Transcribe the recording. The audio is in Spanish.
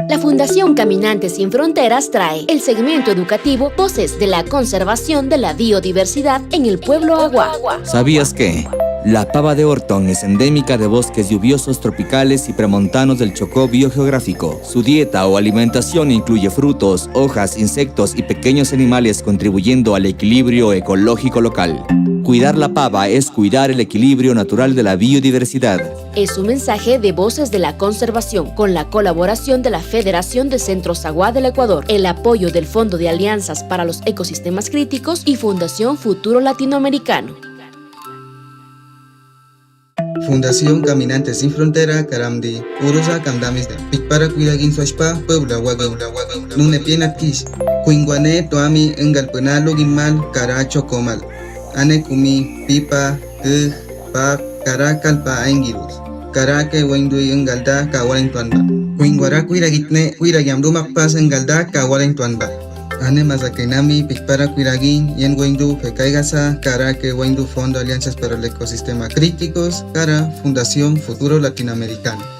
La Fundación Caminantes Sin Fronteras trae el segmento educativo Voces de la Conservación de la Biodiversidad en el Pueblo Agua. ¿Sabías que? La pava de Orton es endémica de bosques lluviosos tropicales y premontanos del Chocó biogeográfico. Su dieta o alimentación incluye frutos, hojas, insectos y pequeños animales, contribuyendo al equilibrio ecológico local. Cuidar la pava es cuidar el equilibrio natural de la biodiversidad. Es un mensaje de Voces de la Conservación con la colaboración de la Federación de Centros Agua del Ecuador, el apoyo del Fondo de Alianzas para los Ecosistemas Críticos y Fundación Futuro Latinoamericano. Fundación Caminantes Sin Frontera Karamdi Urusa Kamdamisde Pikpara Kuilagin Swashpa Puebla Wagin Nune Pienakis Kuinguane Toami Engalpenalo Gimal Kara Chocomal Ane Kumi Pipa Pa Kara Kalpa Aingirus Kara Ke Wendui Engalda Kawaling Tuanba Kuinguara Kuiragitne Kuiragyamdumak Pas Engalda Kawaling Tuanba Ane Mazakenami Pikpara Kuiragin Yen Wendu Fecaigasa Kara que Wendu Fondo Alianzas para el Ecosistema Críticos Kara Fundación Futuro Latinoamericano.